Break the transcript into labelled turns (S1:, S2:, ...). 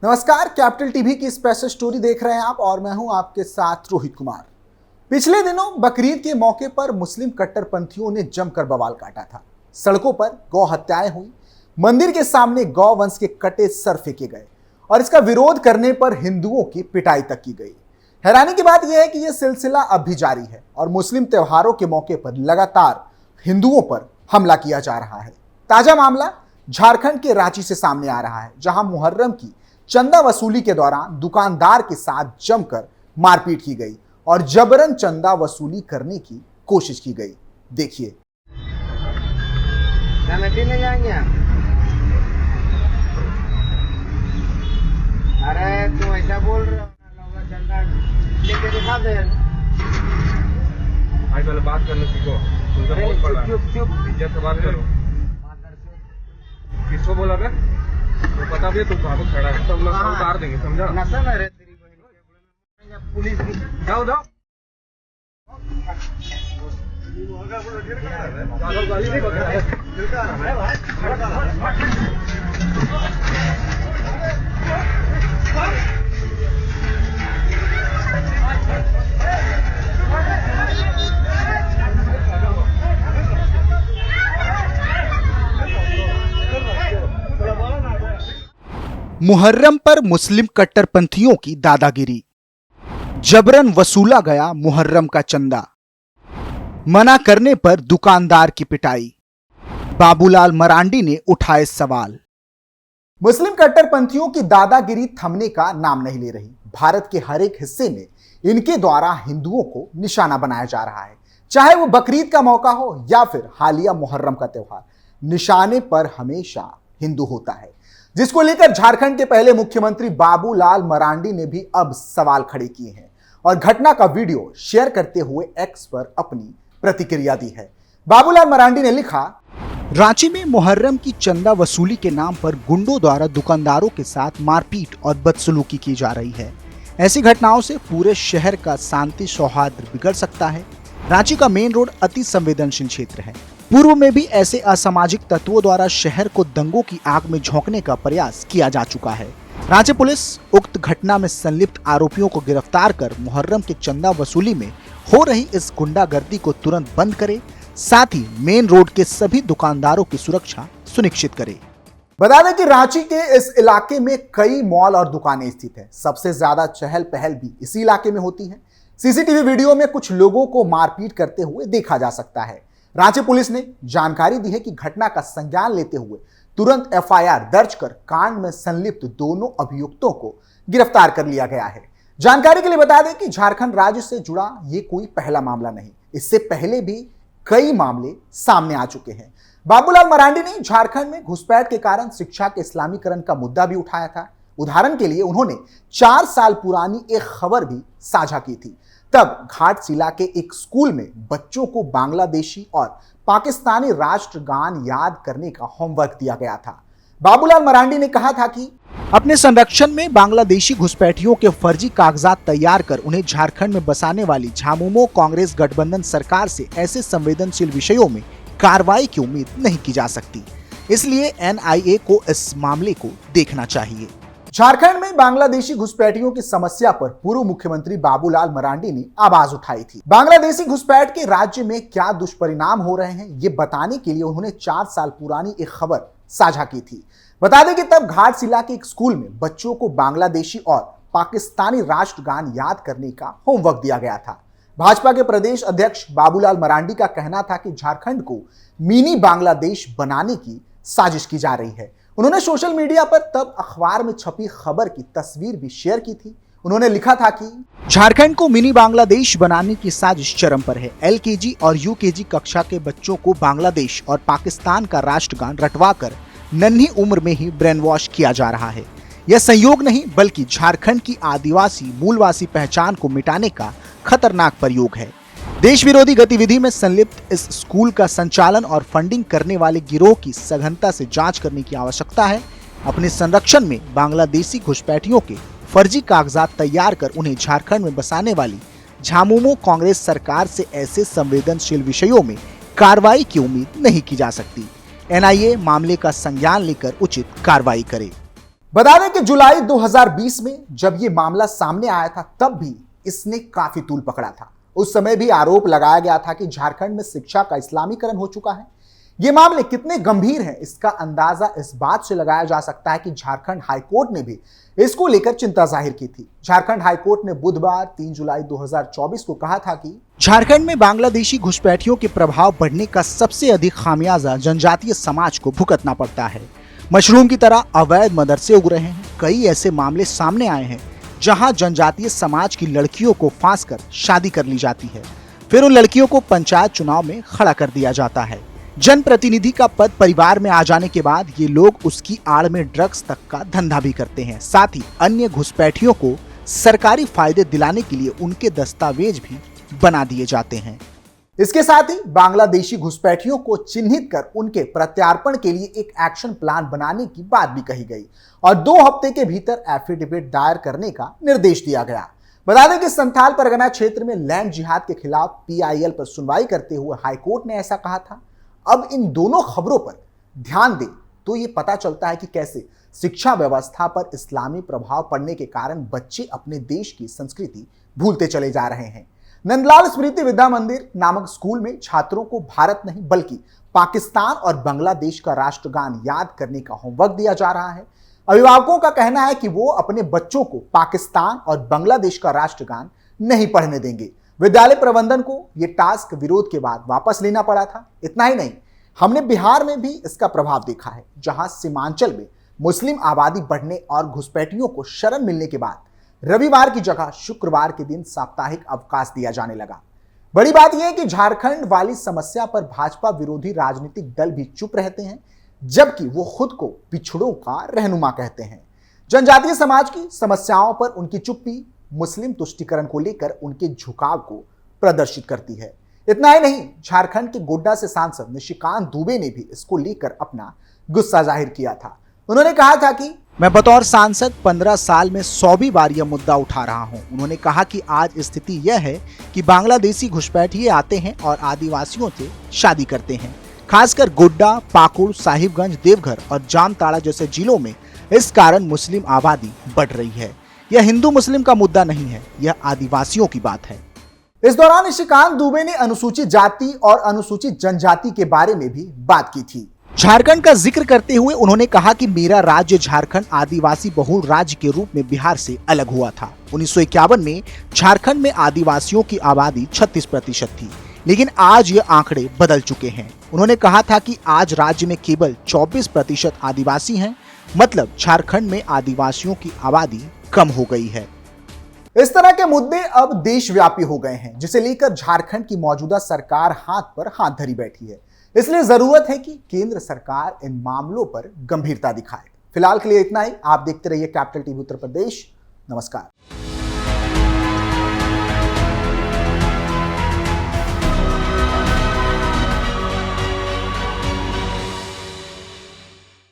S1: नमस्कार, capital TV की special story देख रहे हैं आप और मैं हूं आपके साथ रोहित कुमार। पिछले दिनों बकरीद के मौके पर मुस्लिम कट्टरपंथियों ने जमकर बवाल काटा था। सड़कों पर गौ हत्याएं हुई, मंदिर के सामने गौ वंश के कटे सर फेंके गए और इसका विरोध करने पर हिंदुओं की पिटाई तक की गई। हैरानी की बात यह है कि यह सिलसिला अब भी जारी है और मुस्लिम त्योहारों के मौके पर लगातार हिंदुओं पर हमला किया जा रहा है। ताजा मामला झारखंड के रांची से सामने आ रहा है, जहां मुहर्रम की चंदा वसूली के दौरान दुकानदार के साथ जमकर मारपीट की गई और जबरन चंदा वसूली करने की कोशिश की गई। देखिए।
S2: अरे तू ऐसा बोल रहा है, चंदा लेके दिखा दे।
S3: भाई पहले बात करने सीखो। तुमसे बहुत पड़ा है।
S2: चुप
S3: इज्जत से बात करो। किसको बोला बे? तो पता भी है तुम कहाँ पे खड़ा है, सब लोग उतार देंगे, समझा?
S2: नशा में रहे तेरी बहन पुलिस की।
S3: जाओ जाओ। गाली नहीं बता है।
S1: मुहर्रम पर मुस्लिम कट्टरपंथियों की दादागिरी, जबरन वसूला गया मुहर्रम का चंदा, मना करने पर दुकानदार की पिटाई, बाबूलाल मरांडी ने उठाए सवाल। मुस्लिम कट्टरपंथियों की दादागिरी थमने का नाम नहीं ले रही। भारत के हर एक हिस्से में इनके द्वारा हिंदुओं को निशाना बनाया जा रहा है, चाहे वो बकरीद का मौका हो या फिर हालिया मुहर्रम का त्योहार। निशाने पर हमेशा हिंदू होता है, जिसको लेकर झारखंड के पहले मुख्यमंत्री बाबूलाल मरांडी ने भी अब सवाल खड़े किए हैं और घटना का वीडियो शेयर करते हुए एक्स पर अपनी प्रतिक्रिया दी है। बाबूलाल मरांडी ने लिखा, रांची में मुहर्रम की चंदा वसूली के नाम पर गुंडों द्वारा दुकानदारों के साथ मारपीट और बदसलूकी की जा रही है। ऐसी घटनाओं से पूरे शहर का शांति सौहार्द बिगड़ सकता है। रांची का मेन रोड अति संवेदनशील क्षेत्र है। पूर्व में भी ऐसे असामाजिक तत्वों द्वारा शहर को दंगों की आग में झोंकने का प्रयास किया जा चुका है। रांची पुलिस उक्त घटना में संलिप्त आरोपियों को गिरफ्तार कर मुहर्रम के चंदा वसूली में हो रही इस गुंडागर्दी को तुरंत बंद करे, साथ ही मेन रोड के सभी दुकानदारों की सुरक्षा सुनिश्चित करे। बता दें कि रांची के इस इलाके में कई मॉल और दुकानें स्थित हैं। सबसे ज्यादा चहल पहल भी इसी इलाके में होती है। सीसीटीवी वीडियो में कुछ लोगों को मारपीट करते हुए देखा जा सकता है। रांची पुलिस ने जानकारी दी है कि घटना का संज्ञान लेते हुए तुरंत एफआईआर दर्ज कर कांड में संलिप्त दोनों अभियुक्तों को गिरफ्तार कर लिया गया है। जानकारी के लिए बता दें कि झारखंड राज्य से जुड़ा ये कोई पहला मामला नहीं, इससे पहले भी कई मामले सामने आ चुके हैं। बाबूलाल मरांडी ने झारखंड में घुसपैठ के कारण शिक्षा के इस्लामीकरण का मुद्दा भी उठाया था। उदाहरण के लिए उन्होंने 4 साल पुरानी एक खबर भी साझा की थी। तब घाटशिला के एक स्कूल में बच्चों को बांग्लादेशी और पाकिस्तानी राष्ट्रगान याद करने का होमवर्क दिया गया था। बाबूलाल मरांडी ने कहा था कि अपने संरक्षण में बांग्लादेशी घुसपैठियों के फर्जी कागजात तैयार कर उन्हें झारखंड में बसाने वाली झामुमो कांग्रेस गठबंधन सरकार से ऐसे संवेदनशील विषयों में कार्रवाई की उम्मीद नहीं की जा सकती। इसलिए एनआईए को इस मामले को देखना चाहिए। झारखंड में बांग्लादेशी घुसपैठियों की समस्या पर पूर्व मुख्यमंत्री बाबूलाल मरांडी ने आवाज उठाई थी। बांग्लादेशी घुसपैठ के राज्य में क्या दुष्परिणाम हो रहे हैं, ये बताने के लिए उन्होंने 4 साल पुरानी एक खबर साझा की थी। बता दें कि तब घाटशिला के एक स्कूल में बच्चों को बांग्लादेशी और पाकिस्तानी राष्ट्रगान याद करने का होमवर्क दिया गया था। भाजपा के प्रदेश अध्यक्ष बाबूलाल मरांडी का कहना था कि झारखंड को मिनी बांग्लादेश बनाने की साजिश की जा रही है। उन्होंने सोशल मीडिया पर तब अखबार में छपी खबर की तस्वीर भी शेयर की थी। उन्होंने लिखा था कि झारखंड को मिनी बांग्लादेश बनाने की साजिश चरम पर है। एलकेजी और यूकेजी कक्षा के बच्चों को बांग्लादेश और पाकिस्तान का राष्ट्रगान रटवाकर नन्ही उम्र में ही ब्रेन वॉश किया जा रहा है। यह संयोग नहीं बल्कि झारखंड की आदिवासी मूलवासी पहचान को मिटाने का खतरनाक प्रयोग है। देश विरोधी गतिविधि में संलिप्त इस स्कूल का संचालन और फंडिंग करने वाले गिरोह की सघनता से जांच करने की आवश्यकता है। अपने संरक्षण में बांग्लादेशी घुसपैठियों के फर्जी कागजात तैयार कर उन्हें झारखंड में बसाने वाली झामुमो कांग्रेस सरकार से ऐसे संवेदनशील विषयों में कार्रवाई की उम्मीद नहीं की जा सकती। एनआईए मामले का संज्ञान लेकर उचित कार्रवाई करे। बता दें कि जुलाई 2020 में जब यह मामला सामने आया था तब भी इसने काफी तूल पकड़ा था। उस समय भी आरोप लगाया गया था कि झारखंड में शिक्षा का इस्लामीकरण हो चुका है। ये मामले कितने गंभीर हैं इसका अंदाजा इस बात से लगाया जा सकता है कि झारखंड हाईकोर्ट ने भी इसको लेकर चिंता जाहिर की थी। झारखंड हाईकोर्ट ने बुधवार 3 जुलाई 2024 को कहा था कि झारखंड में बांग्लादेशी घुसपैठियों के प्रभाव बढ़ने का सबसे अधिक खामियाजा जनजातीय समाज को भुगतना पड़ता है। मशरूम की तरह अवैध मदरसे उग रहे हैं। कई ऐसे मामले सामने आए हैं जहां जनजातीय समाज की लड़कियों को फांस कर शादी कर ली जाती है, फिर उन लड़कियों को पंचायत चुनाव में खड़ा कर दिया जाता है। जनप्रतिनिधि का पद परिवार में आ जाने के बाद ये लोग उसकी आड़ में ड्रग्स तक का धंधा भी करते हैं। साथ ही अन्य घुसपैठियों को सरकारी फायदे दिलाने के लिए उनके दस्तावेज भी बना दिए जाते हैं। इसके साथ ही बांग्लादेशी घुसपैठियों को चिन्हित कर उनके प्रत्यार्पण के लिए एक एक्शन प्लान बनाने की बात भी कही गई और 2 हफ्ते के भीतर एफिडेविट दायर करने का निर्देश दिया गया। बता दें कि संथाल परगना क्षेत्र में लैंड जिहाद के खिलाफ PIL पर सुनवाई करते हुए हाईकोर्ट ने ऐसा कहा था। अब इन दोनों खबरों पर ध्यान दें तो ये पता चलता है कि कैसे शिक्षा व्यवस्था पर इस्लामी प्रभाव पड़ने के कारण बच्चे अपने देश की संस्कृति भूलते चले जा रहे हैं। नंदलाल स्मृति विद्या मंदिर नामक स्कूल में छात्रों को भारत नहीं बल्कि पाकिस्तान और बांग्लादेश का राष्ट्रगान याद करने का होमवर्क दिया जा रहा है। अभिभावकों का कहना है कि वो अपने बच्चों को पाकिस्तान और बांग्लादेश का राष्ट्रगान नहीं पढ़ने देंगे। विद्यालय प्रबंधन को यह टास्क विरोध के बाद वापस लेना पड़ा था। इतना ही नहीं, हमने बिहार में भी इसका प्रभाव देखा है, जहां सीमांचल में मुस्लिम आबादी बढ़ने और घुसपैठियों को शरण मिलने के बाद रविवार की जगह शुक्रवार के दिन साप्ताहिक अवकाश दिया जाने लगा। बड़ी बात यह है कि झारखंड वाली समस्या पर भाजपा विरोधी राजनीतिक दल भी चुप रहते हैं, जबकि वो खुद को पिछड़ों का रहनुमा कहते हैं। जनजातीय समाज की समस्याओं पर उनकी चुप्पी मुस्लिम तुष्टीकरण को लेकर उनके झुकाव को प्रदर्शित करती है। इतना ही नहीं, झारखंड के गोड्डा से सांसद निशिकांत दुबे ने भी इसको लेकर अपना गुस्सा जाहिर किया था। उन्होंने कहा था कि मैं बतौर सांसद 15 साल में 100वीं बार यह मुद्दा उठा रहा हूं। उन्होंने कहा कि आज स्थिति यह है कि बांग्लादेशी घुसपैठिए आते हैं और आदिवासियों से शादी करते हैं। खासकर गोड्डा, पाकुड़, साहिबगंज, देवघर और जामताड़ा जैसे जिलों में इस कारण मुस्लिम आबादी बढ़ रही है। यह हिंदू मुस्लिम का मुद्दा नहीं है, यह आदिवासियों की बात है। इस दौरान निशिकांत दुबे ने अनुसूचित जाति और अनुसूचित जनजाति के बारे में भी बात की थी। झारखंड का जिक्र करते हुए उन्होंने कहा कि मेरा राज्य झारखंड आदिवासी बहुल राज्य के रूप में बिहार से अलग हुआ था। 1951 में झारखंड में आदिवासियों की आबादी 36% थी, लेकिन आज ये आंकड़े बदल चुके हैं। उन्होंने कहा था कि आज राज्य में केवल 24% आदिवासी हैं, मतलब झारखंड में आदिवासियों की आबादी कम हो गई है। इस तरह के मुद्दे अब देशव्यापी हो गए हैं, जिसे लेकर झारखंड की मौजूदा सरकार हाथ पर हाथ धरी बैठी है। इसलिए जरूरत है कि केंद्र सरकार इन मामलों पर गंभीरता दिखाए। फिलहाल के लिए इतना ही। आप देखते रहिए कैपिटल टीवी उत्तर प्रदेश। नमस्कार।